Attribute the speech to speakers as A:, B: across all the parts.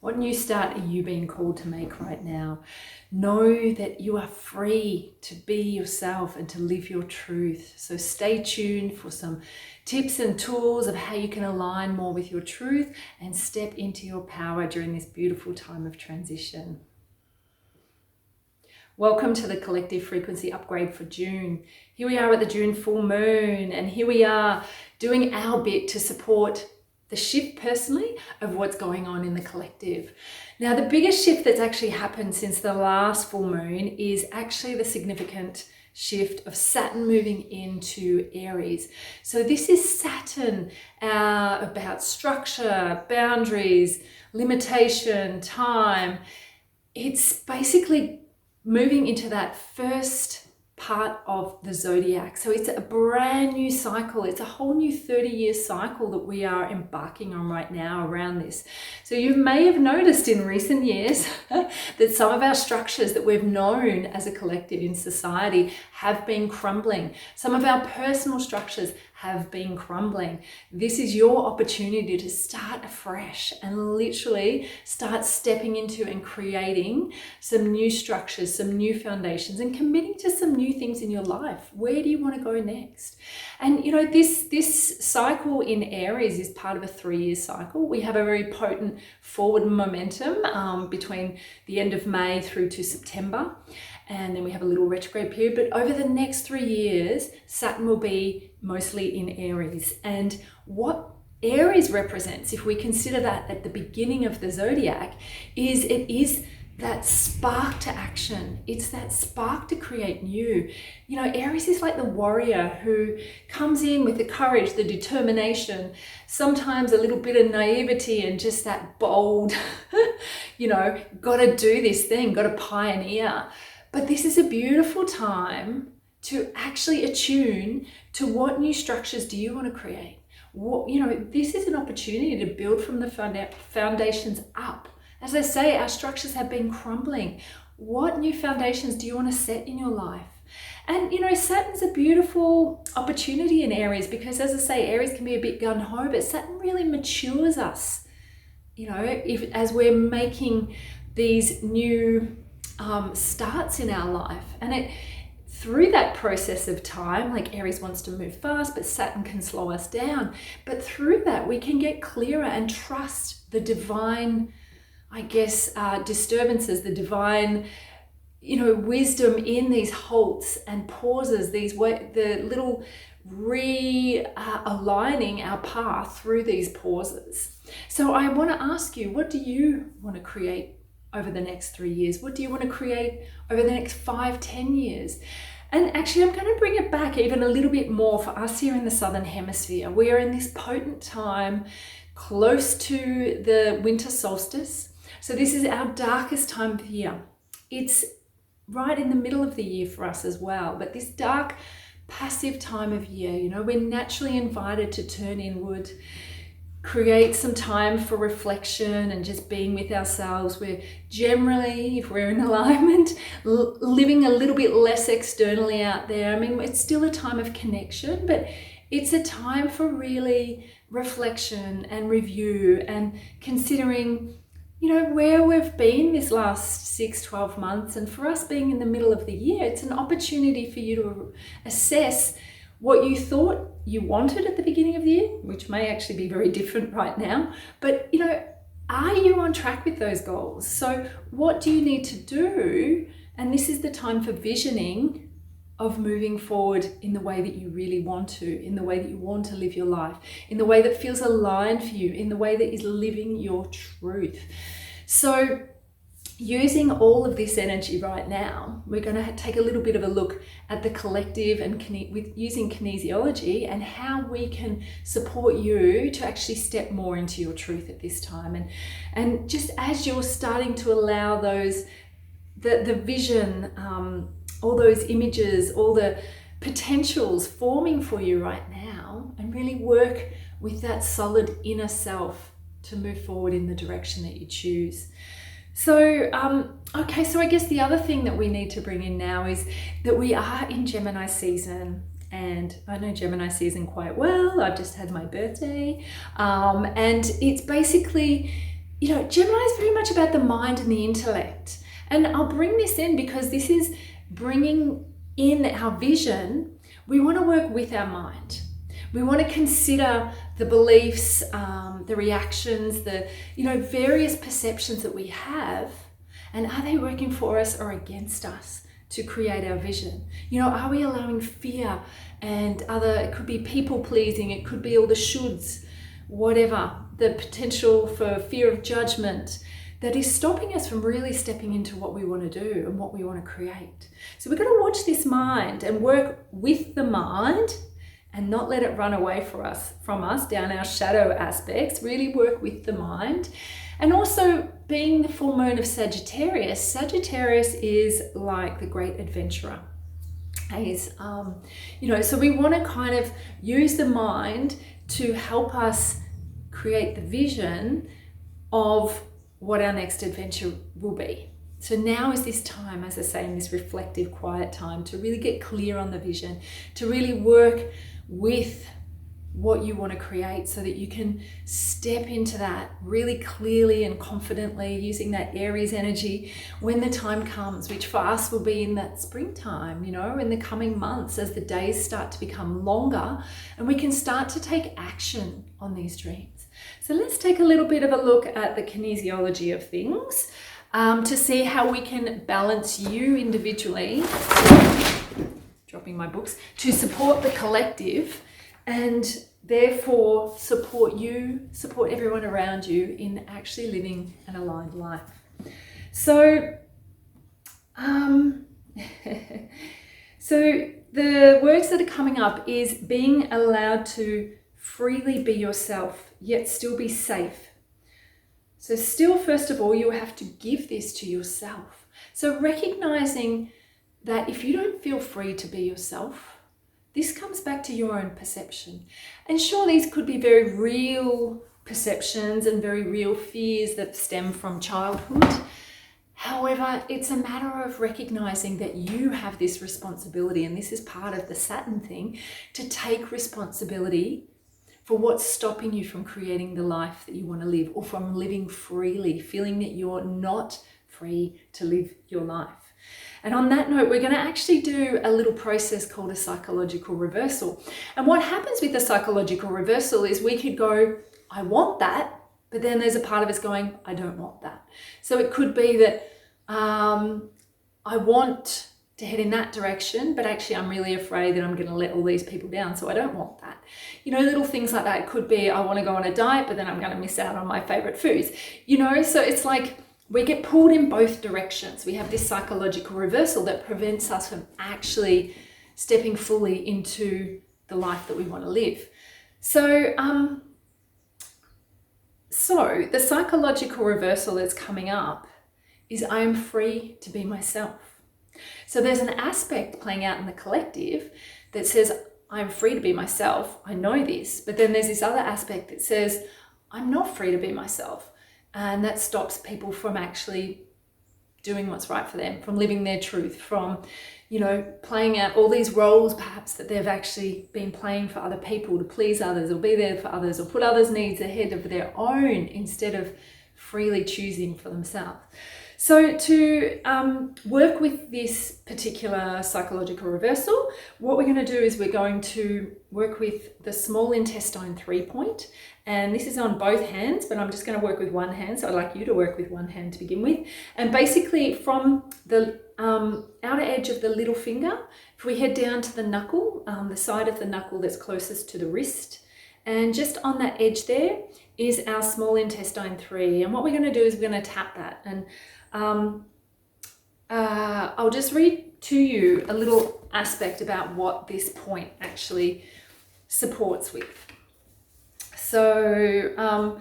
A: What new start are you being called to make right now? Know that you are free to be yourself and to live your truth. So stay tuned for some tips and tools of how you can align more with your truth and step into your power during this beautiful time of transition. Welcome to the collective frequency upgrade for June. Here we are at the June full moon, and here we are doing our bit to support the shift personally of what's going on in the collective. Now, the biggest shift that's actually happened since the last full moon is actually the significant shift of Saturn moving into Aries. So this is Saturn about structure, boundaries, limitation, time. It's basically moving into that first part of the zodiac. So it's a brand new cycle. It's a whole new 30-year cycle that we are embarking on right now around this. So you may have noticed in recent years that some of our structures that we've known as a collective in society have been crumbling. Some of our personal structures have been crumbling. This is your opportunity to start afresh and literally start stepping into and creating some new structures, some new foundations, and committing to some new things in your life. Where do you want to go next? And you know, this cycle in Aries is part of a 3-year cycle. We have a very potent forward momentum between the end of May through to September. And then we have a little retrograde period. But over the next 3 years, Saturn will be mostly in Aries. And what Aries represents, if we consider that at the beginning of the zodiac, is it is that spark to action. It's that spark to create new. You know, Aries is like the warrior who comes in with the courage, the determination, sometimes a little bit of naivety and just that bold, you know, got to do this thing, got to pioneer. But this is a beautiful time to actually attune to what new structures do you want to create. What, you know, this is an opportunity to build from the foundations up. As I say, our structures have been crumbling. What new foundations do you want to set in your life? And, you know, Saturn's a beautiful opportunity in Aries because, as I say, Aries can be a bit gung-ho, but Saturn really matures us, you know, as we're making these new starts in our life. And through that process of time, like Aries wants to move fast, but Saturn can slow us down. But through that, we can get clearer and trust the divine, I guess, disturbances, the divine, you know, wisdom in these halts and pauses, the little realigning our path through these pauses. So I want to ask you, what do you want to create over the next 3 years? What do you want to create over the next 5-10 years? And actually, I'm going to bring it back even a little bit more for us here in the Southern Hemisphere. We are in this potent time close to the winter solstice. So this is our darkest time of year. It's right in the middle of the year for us as well. But this dark, passive time of year, you know, we're naturally invited to turn inward, create some time for reflection and just being with ourselves. We're generally, if we're in alignment, living a little bit less externally out there. I mean, it's still a time of connection, but it's a time for really reflection and review and considering, you know, where we've been this last 6-12 months. And for us being in the middle of the year, it's an opportunity for you to assess what you thought you wanted at the beginning of the year, which may actually be very different right now. But, you know, are you on track with those goals? So what do you need to do? And this is the time for visioning of moving forward in the way that you really want to, in the way that you want to live your life, in the way that feels aligned for you, in the way that is living your truth. So using all of this energy right now, we're going to take a little bit of a look at the collective and with using kinesiology and how we can support you to actually step more into your truth at this time. And just as you're starting to allow those, the vision, all those images, all the potentials forming for you right now, and really work with that solid inner self to move forward in the direction that you choose. So, okay, so I guess the other thing that we need to bring in now is that we are in Gemini season, and I know Gemini season quite well. I've just had my birthday, and it's basically Gemini is very much about the mind and the intellect. And I'll bring this in because this is bringing in our vision. We want to work with our mind. We want to consider the beliefs, the reactions, the various perceptions that we have, and are they working for us or against us to create our vision? Are we allowing fear and it could be people pleasing, it could be all the shoulds, whatever, the potential for fear of judgment that is stopping us from really stepping into what we want to do and what we want to create. So we've got to watch this mind and work with the mind and not let it run away from us down our shadow aspects. Really work with the mind. And also, being the full moon of Sagittarius, Sagittarius is like the great adventurer. So we want to kind of use the mind to help us create the vision of what our next adventure will be. So now is this time, as I say, in this reflective, quiet time, to really get clear on the vision, to really work with what you want to create so that you can step into that really clearly and confidently using that Aries energy when the time comes, which for us will be in that springtime, in the coming months as the days start to become longer and we can start to take action on these dreams. So let's take a little bit of a look at the kinesiology of things to see how we can balance you individually, dropping my books, to support the collective and therefore support everyone around you in actually living an aligned life. So, so the words that are coming up is being allowed to freely be yourself, yet still be safe. So still, first of all, you have to give this to yourself. So recognizing that if you don't feel free to be yourself, this comes back to your own perception. And sure, these could be very real perceptions and very real fears that stem from childhood. However, it's a matter of recognizing that you have this responsibility, and this is part of the Saturn thing, to take responsibility for what's stopping you from creating the life that you want to live, or from living freely, feeling that you're not free to live your life. And on that note, we're going to actually do a little process called a psychological reversal. And what happens with the psychological reversal is we could go, I want that, but then there's a part of us going, I don't want that. So it could be that I want to head in that direction, but actually I'm really afraid that I'm going to let all these people down, so I don't want that. Little things like that. It could be I want to go on a diet, but then I'm going to miss out on my favorite foods. So it's like we get pulled in both directions. We have this psychological reversal that prevents us from actually stepping fully into the life that we want to live. So the psychological reversal that's coming up is I am free to be myself. So there's an aspect playing out in the collective that says, I'm free to be myself. I know this. But then there's this other aspect that says, I'm not free to be myself. And that stops people from actually doing what's right for them, from living their truth, from, playing out all these roles perhaps that they've actually been playing for other people to please others or be there for others or put others' needs ahead of their own instead of freely choosing for themselves. So to work with this particular psychological reversal, what we're going to do is we're going to work with the small intestine 3-point. And this is on both hands, but I'm just going to work with one hand. So I'd like you to work with one hand to begin with. And basically from the outer edge of the little finger, if we head down to the knuckle, the side of the knuckle that's closest to the wrist, and just on that edge there is our small intestine 3. And what we're going to do is we're going to tap that. And I'll just read to you a little aspect about what this point actually supports with. So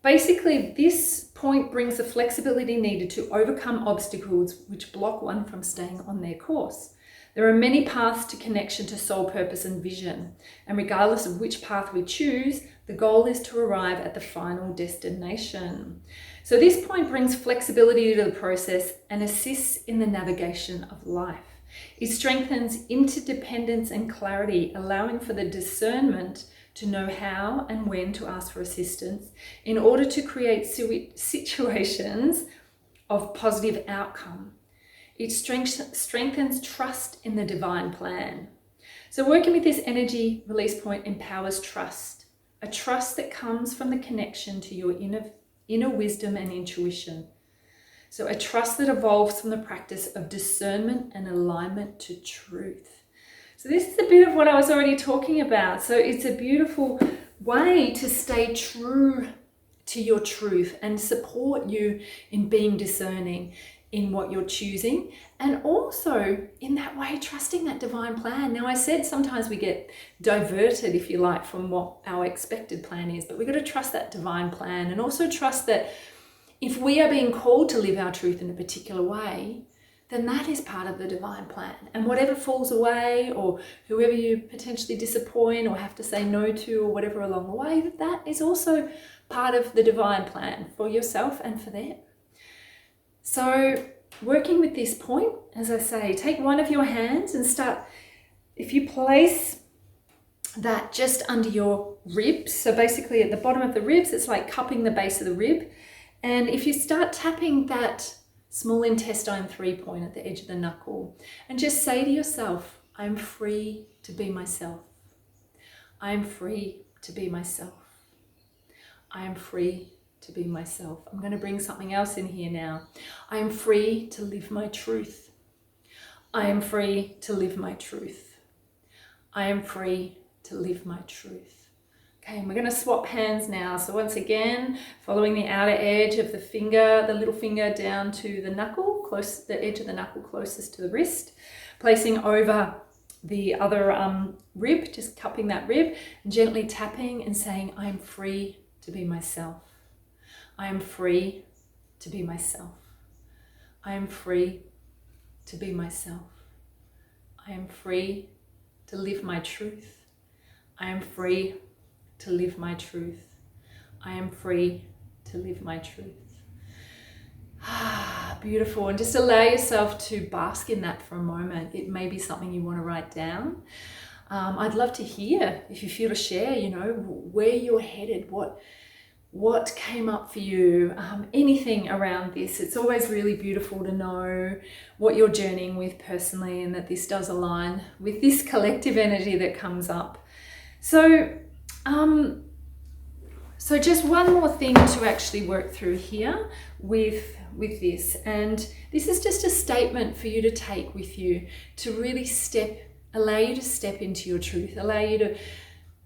A: basically this point brings the flexibility needed to overcome obstacles which block one from staying on their course. There are many paths to connection to soul purpose and vision, and regardless of which path we choose, the goal is to arrive at the final destination. So this point brings flexibility to the process and assists in the navigation of life. It strengthens interdependence and clarity, allowing for the discernment to know how and when to ask for assistance in order to create situations of positive outcome. It strengthens trust in the divine plan. So working with this energy release point empowers trust, a trust that comes from the connection to your inner wisdom and intuition. So a trust that evolves from the practice of discernment and alignment to truth. So this is a bit of what I was already talking about. So it's a beautiful way to stay true to your truth and support you in being discerning in what you're choosing, and also in that way trusting that divine plan. Now I said sometimes we get diverted, if you like, from what our expected plan is, but we've got to trust that divine plan, and also trust that if we are being called to live our truth in a particular way, then that is part of the divine plan. And whatever falls away, or whoever you potentially disappoint or have to say no to, or whatever along the way, that is also part of the divine plan for yourself and for them. So working with this point, as I say, take one of your hands and start, if you place that just under your ribs, so basically at the bottom of the ribs, it's like cupping the base of the rib. And if you start tapping that small intestine 3 point at the edge of the knuckle, and just say to yourself, I'm free to be myself. I'm free to be myself. I am free to be myself. I'm going to bring something else in here now. I am free to live my truth. I am free to live my truth. I am free to live my truth. Okay, and we're going to swap hands now. So once again, following the outer edge of the finger, the little finger down to the knuckle, the edge of the knuckle closest to the wrist, placing over the other rib, just cupping that rib, and gently tapping and saying, I am free to be myself. I am free to be myself. I am free to be myself. I am free to live my truth. I am free to live my truth. I am free to live my truth. Beautiful. And just allow yourself to bask in that for a moment. It may be something you want to write down. I'd love to hear, if you feel to share, where you're headed, what came up for you, anything around this. It's always really beautiful to know what you're journeying with personally, and that this does align with this collective energy that comes up. So just one more thing to actually work through here with this, and this is just a statement for you to take with you to really allow you to step into your truth, allow you to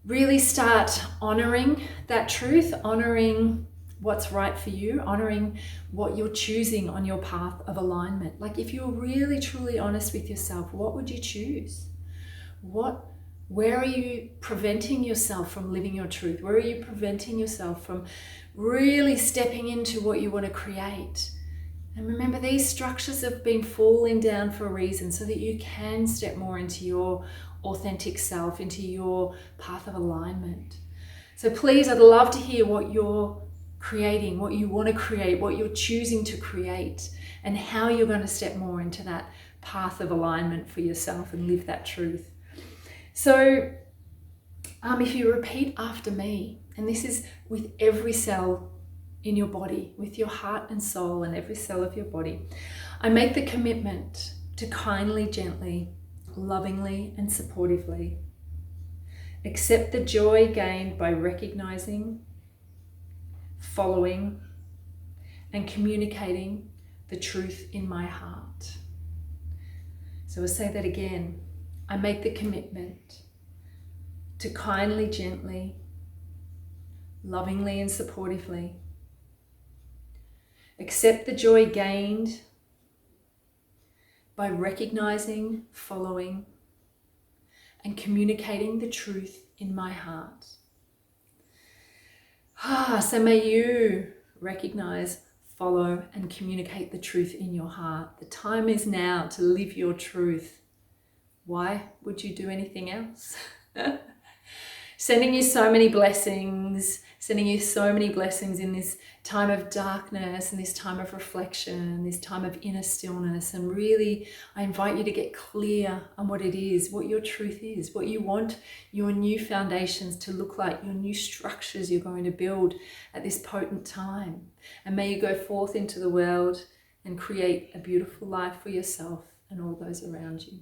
A: really start honoring that truth, honoring what's right for you, honoring what you're choosing on your path of alignment. Like if you're really truly honest with yourself, what would you choose? Where are you preventing yourself from living your truth? Where are you preventing yourself from really stepping into what you want to create? And remember, these structures have been falling down for a reason, so that you can step more into your authentic self, into your path of alignment. So please, I'd love to hear what you're creating, what you want to create, what you're choosing to create, and how you're going to step more into that path of alignment for yourself and live that truth. So if you repeat after me, and this is with every cell in your body, with your heart and soul and every cell of your body, I make the commitment to kindly, gently, lovingly and supportively accept the joy gained by recognizing, following and communicating the truth in my heart. So I'll say that again. I make the commitment to kindly, gently, lovingly and supportively accept the joy gained by recognizing, following, and communicating the truth in my heart. So may you recognize, follow, and communicate the truth in your heart. The time is now to live your truth. Why would you do anything else? Sending you so many blessings, sending you so many blessings in this time of darkness and this time of reflection, this time of inner stillness. And really, I invite you to get clear on what it is, what your truth is, what you want your new foundations to look like, your new structures you're going to build at this potent time. And may you go forth into the world and create a beautiful life for yourself and all those around you.